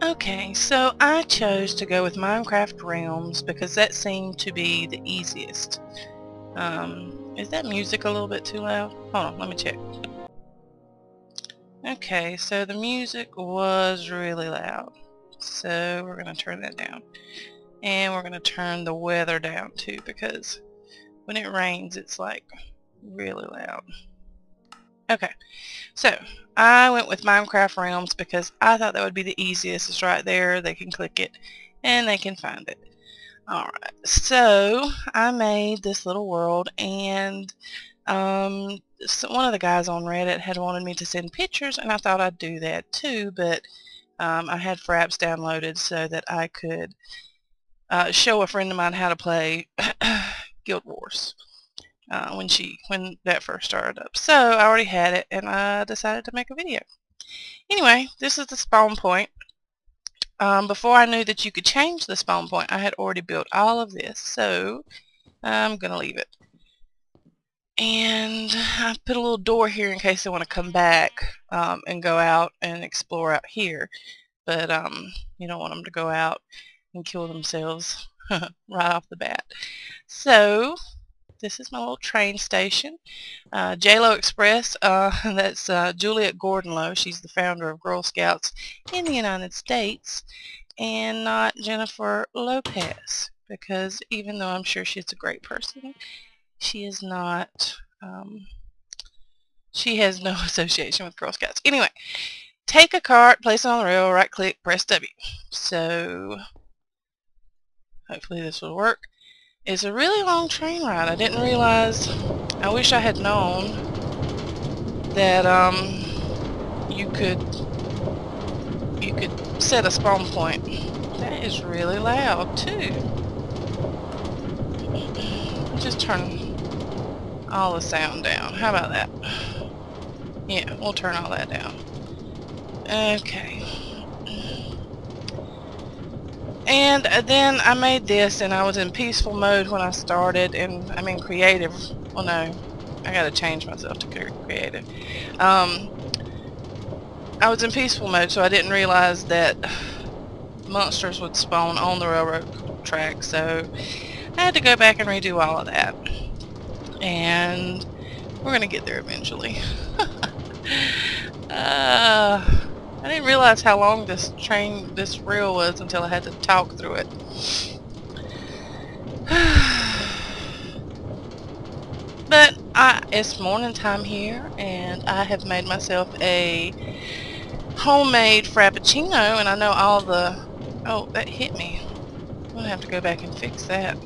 Okay, so I chose to go with Minecraft Realms because that seemed to be the easiest. Is that music a little bit too loud? Hold on, let me check. Okay, so the music was really loud. So we're going to turn that down. And we're going to turn the weather down too, because when it rains it's like really loud. Okay, so I went with Minecraft Realms because I thought that would be the easiest. It's right there. They can click it and they can find it. Alright, so I made this little world, and so one of the guys on Reddit had wanted me to send pictures, and I thought I'd do that too, but I had Fraps downloaded so that I could show a friend of mine how to play Guild Wars when that first started up. So I already had it, and I decided to make a video. Anyway, this is the spawn point. Before I knew that you could change the spawn point, I had already built all of this, so I'm going to leave it. And I put a little door here in case they want to come back and go out and explore out here. But you don't want them to go out and kill themselves right off the bat. So this is my little train station. JLo Express, that's Juliet Gordon-Low. She's the founder of Girl Scouts in the United States, and not Jennifer Lopez, because even though I'm sure she's a great person, she is not, she has no association with Girl Scouts. Anyway, take a cart, place it on the rail, right click, press W. So hopefully this will work. It's a really long train ride. I didn't realize, I wish I had known that you could set a spawn point. That is really loud too. Just turn all the sound down. How about that? Yeah, we'll turn all that down. Okay. And then I made this, and I was in peaceful mode when I started, and I mean creative. Well, no, I gotta change myself to creative. I was in peaceful mode, so I didn't realize that monsters would spawn on the railroad track, so I had to go back and redo all of that. And we're gonna get there eventually. I didn't realize how long this rail was until I had to talk through it. But it's morning time here, and I have made myself a homemade frappuccino, and I know all the... Oh, that hit me. I'm gonna have to go back and fix that.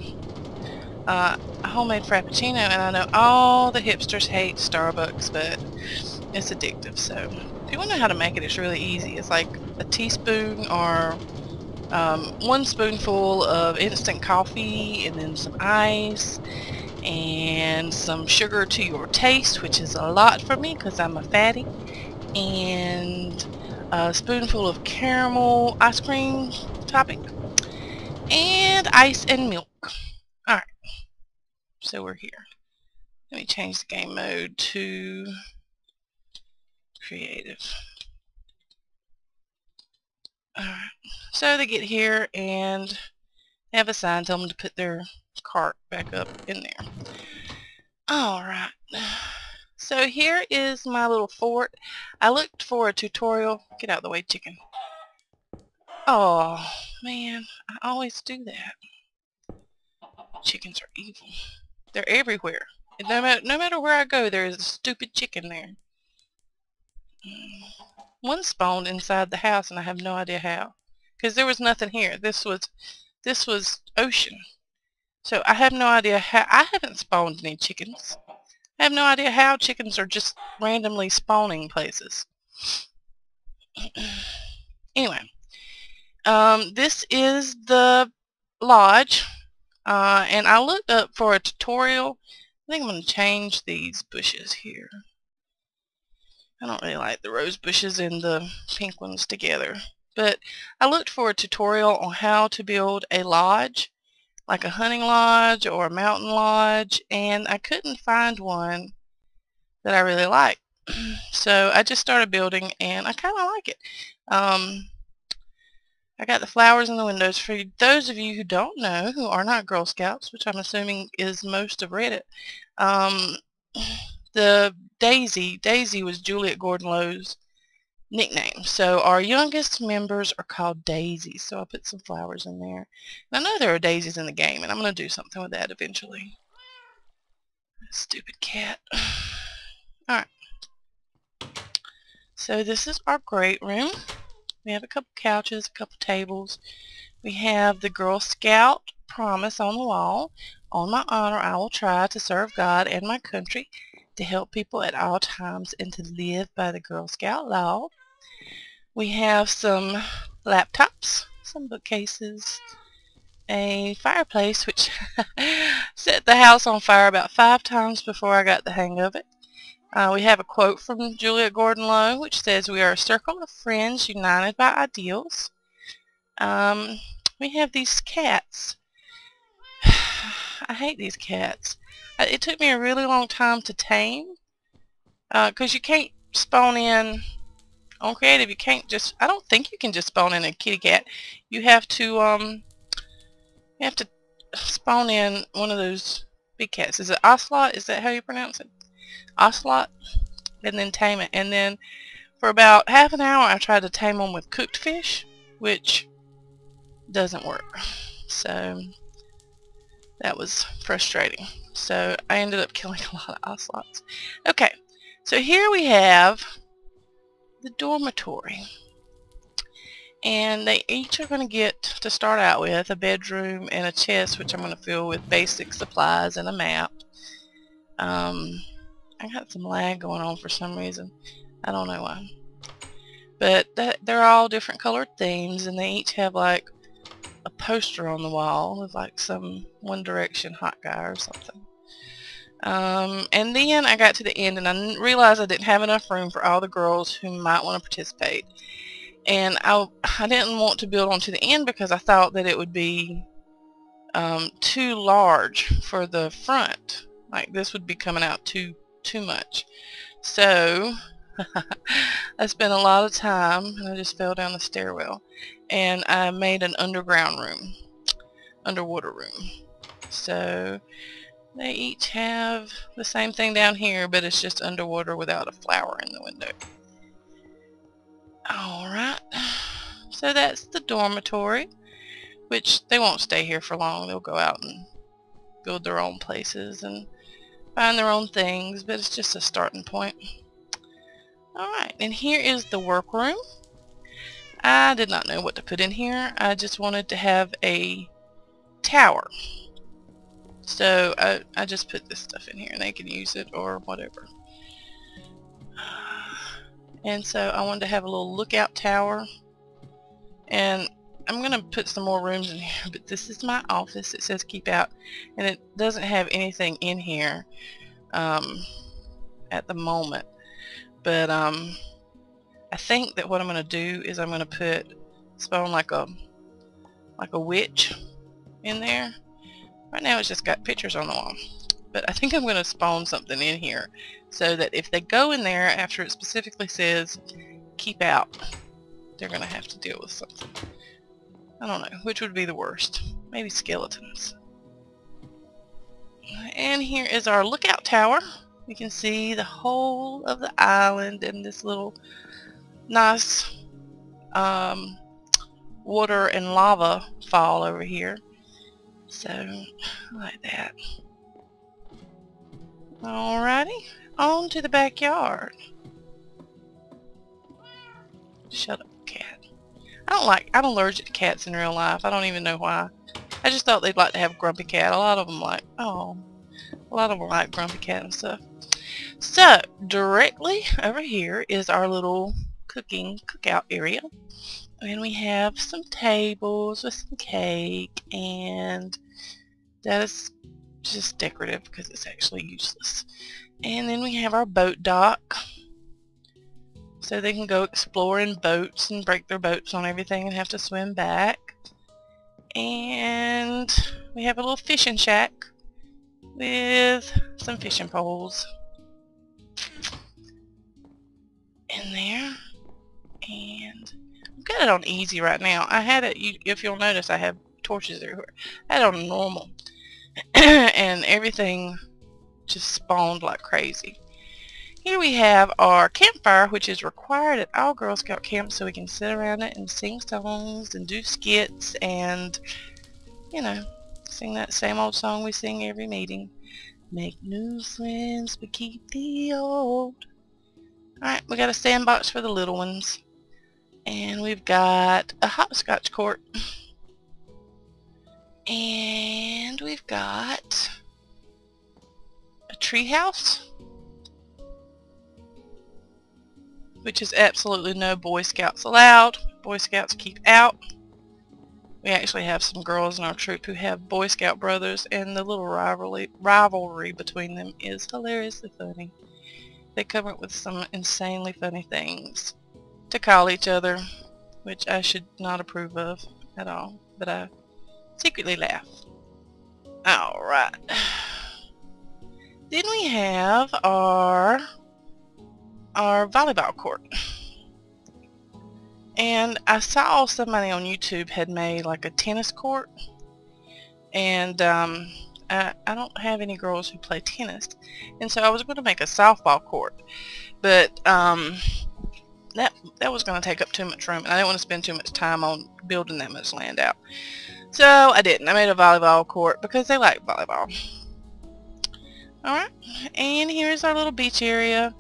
A homemade frappuccino, and I know all the hipsters hate Starbucks, but it's addictive. So if you want to know how to make it, it's really easy. It's like a teaspoon or 1 spoonful of instant coffee, and then some ice and some sugar to your taste, which is a lot for me because I'm a fatty, and a spoonful of caramel ice cream topping, and ice and milk. Alright, so we're here. Let me change the game mode to creative. Alright, so they get here and they have a sign telling them to put their cart back up in there. Alright, so here is my little fort. I looked for a tutorial. Get out of the way, chicken. Oh, man, I always do that. Chickens are evil. They're everywhere. No matter where I go, there is a stupid chicken there. One spawned inside the house, and I have no idea how. Because there was nothing here. This was ocean. So I have no idea how. I haven't spawned any chickens. I have no idea how chickens are just randomly spawning places. Anyway, this is the lodge, and I looked up for a tutorial. I think I'm going to change these bushes here. I don't really like the rose bushes and the pink ones together. But I looked for a tutorial on how to build a lodge, like a hunting lodge or a mountain lodge, and I couldn't find one that I really liked. So I just started building, and I kind of like it. I got the flowers in the windows. For those of you who don't know, who are not Girl Scouts, which I'm assuming is most of Reddit, the Daisy was Juliet Gordon-Lowe's nickname. So our youngest members are called Daisies. So I put some flowers in there. And I know there are daisies in the game, and I'm going to do something with that eventually. Stupid cat. Alright. So this is our great room. We have a couple couches, a couple tables. We have the Girl Scout promise on the wall. On my honor, I will try to serve God and my country, to help people at all times, and to live by the Girl Scout law. We have some laptops, some bookcases, a fireplace, which set the house on fire about 5 times before I got the hang of it. We have a quote from Juliet Gordon-Lowe, which says, "We are a circle of friends united by ideals." We have these cats. I hate these cats. It took me a really long time to tame, because you can't spawn in on creative. You can't just, I don't think you can just spawn in a kitty cat. You have to spawn in one of those big cats. Is it Ocelot? Is that how you pronounce it? Ocelot? And then tame it. And then for about half an hour I tried to tame them with cooked fish, which doesn't work. So that was frustrating. So I ended up killing a lot of ocelots. Okay, so here we have the dormitory. And they each are going to get, to start out with, a bedroom and a chest, which I'm going to fill with basic supplies and a map. I got some lag going on for some reason. I don't know why. But they're all different colored themes, and they each have like a poster on the wall of like some One Direction hot guy or something. And then I got to the end and I realized I didn't have enough room for all the girls who might want to participate. And I didn't want to build onto the end because I thought that it would be too large for the front. Like this would be coming out too much. So I spent a lot of time, and I just fell down the stairwell, and I made an underground room, underwater room. So they each have the same thing down here, but it's just underwater without a flower in the window. Alright, so that's the dormitory, which they won't stay here for long. They'll go out and build their own places and find their own things, but it's just a starting point. Alright, and here is the workroom. I did not know what to put in here. I just wanted to have a tower. So I just put this stuff in here and they can use it or whatever. And so I wanted to have a little lookout tower. And I'm going to put some more rooms in here, but this is my office. It says keep out, and it doesn't have anything in here at the moment. But I think that what I'm going to do is I'm going to spawn like a witch in there. Right now it's just got pictures on the wall. But I think I'm going to spawn something in here so that if they go in there after it specifically says keep out, they're going to have to deal with something. I don't know, which would be the worst. Maybe skeletons. And here is our lookout tower. You can see the whole of the island and this little nice water and lava fall over here. So, like that. Alrighty, on to the backyard. Shut up, cat. I'm allergic to cats in real life. I don't even know why. I just thought they'd like to have a grumpy cat. A lot of them like grumpy cat and stuff. So, directly over here is our little cookout area. And we have some tables with some cake, and that is just decorative because it's actually useless. And then we have our boat dock, so they can go explore in boats and break their boats on everything and have to swim back. And we have a little fishing shack with some fishing poles in there. And I've got it on easy right now. I had it, if you'll notice, I have torches everywhere. I had it on normal. And everything just spawned like crazy. Here we have our campfire, which is required at all Girl Scout camps, so we can sit around it and sing songs and do skits and, you know, sing that same old song we sing every meeting. Make new friends but keep the old. Alright, we got a sandbox for the little ones. And we've got a hopscotch court. And we've got a tree house, which is absolutely no Boy Scouts allowed. Boy Scouts keep out. We actually have some girls in our troop who have Boy Scout brothers, and the little rivalry between them is hilariously funny. They come up with some insanely funny things to call each other, which I should not approve of at all, but I secretly laugh. Alright. Then we have our volleyball court. And I saw somebody on YouTube had made like a tennis court, and I don't have any girls who play tennis, and so I was going to make a softball court, but that was going to take up too much room, and I didn't want to spend too much time on building that much land out, so I didn't. I made a volleyball court because they like volleyball. Alright, and here's our little beach area.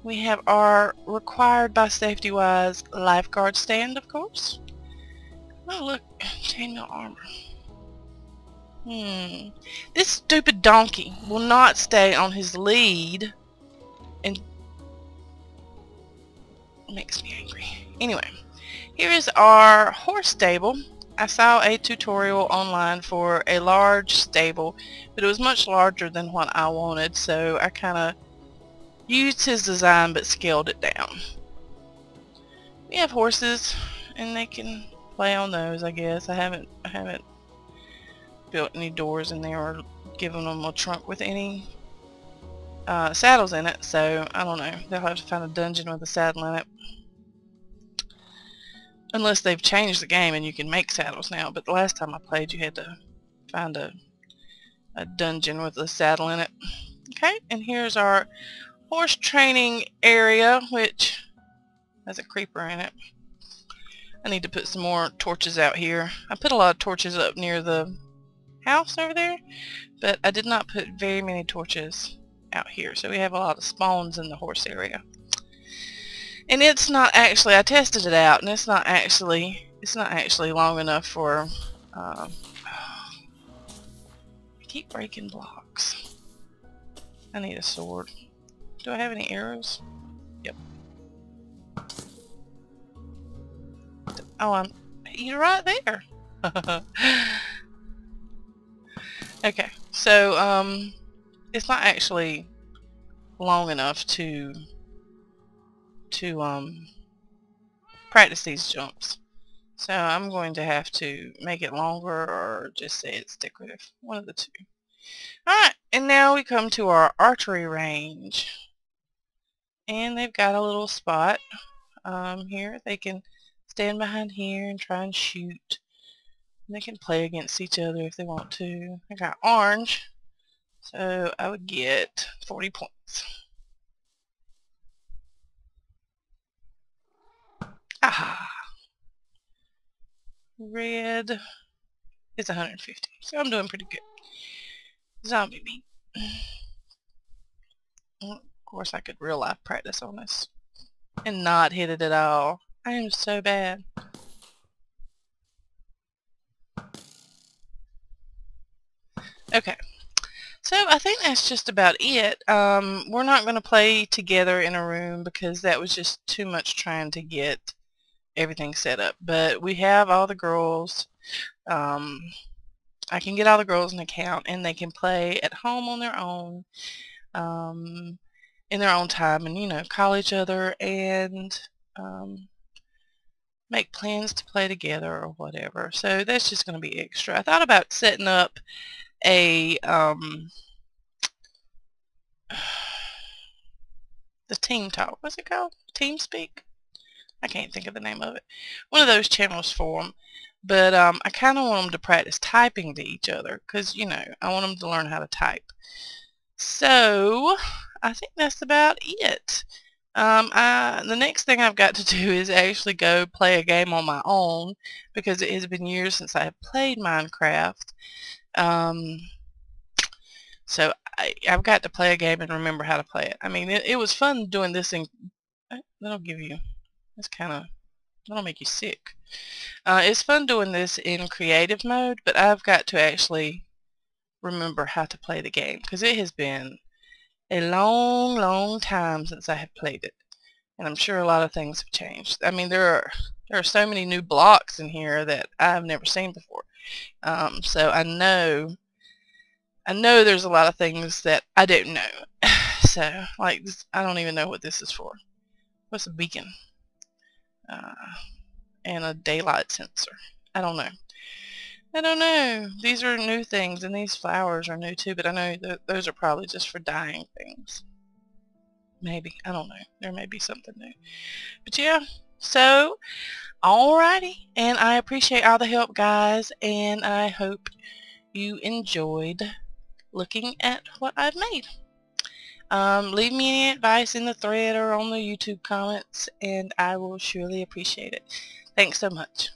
We have our required by safety wise lifeguard stand, of course. Oh look, chainmail armor. This stupid donkey will not stay on his lead and makes me angry. Anyway, here is our horse stable. I saw a tutorial online for a large stable, but it was much larger than what I wanted, so I kind of used his design but scaled it down. We have horses, and they can play on those, I guess. I haven't built any doors in there or given them a trunk with any saddles in it, so I don't know. They'll have to find a dungeon with a saddle in it. Unless they've changed the game and you can make saddles now, but the last time I played you had to find a dungeon with a saddle in it. Okay, and here's our horse training area, which has a creeper in it. I need to put some more torches out here. I put a lot of torches up near the house over there, but I did not put very many torches out here, so we have a lot of spawns in the horse area. And it's not actually, I tested it out, and it's not actually long enough for I keep breaking blocks. I need a sword. Do I have any arrows? Yep. Oh, you're right there. Okay, so it's not actually long enough to practice these jumps, so I'm going to have to make it longer or just say it's decorative, one of the two. Alright, and now we come to our archery range, and they've got a little spot here. They can stand behind here and try and shoot. They can play against each other if they want to. I got orange, so I would get 40 points. Aha! Red is 150, so I'm doing pretty good. Zombie meat. Of course, I could real life practice on this and not hit it at all. I am so bad. Okay, so I think that's just about it. We're not going to play together in a room because that was just too much trying to get everything set up. But we have all the girls. I can get all the girls an account, and they can play at home on their own, in their own time, and, you know, call each other and make plans to play together or whatever. So that's just going to be extra. I thought about setting up a the team talk. What's it called? TeamSpeak? I can't think of the name of it. One of those channels for them. But I kind of want them to practice typing to each other because, you know, I want them to learn how to type. So I think that's about it. The next thing I've got to do is actually go play a game on my own because it has been years since I have played Minecraft. So I've got to play a game and remember how to play it. I mean, it was fun doing this in... That'll give you... It's kind of... That'll make you sick. It's fun doing this in creative mode, but I've got to actually remember how to play the game because it has been a long time since I have played it, and I'm sure a lot of things have changed. I mean, there are so many new blocks in here that I've never seen before. So I know there's a lot of things that I don't know. So like this, I don't even know what this is for. What's a beacon? And a daylight sensor. I don't know. I don't know. These are new things, and these flowers are new too, but I know that those are probably just for dyeing things. Maybe. I don't know. There may be something new. But yeah, so, alrighty. And I appreciate all the help, guys, and I hope you enjoyed looking at what I've made. Leave me any advice in the thread or on the YouTube comments, and I will surely appreciate it. Thanks so much.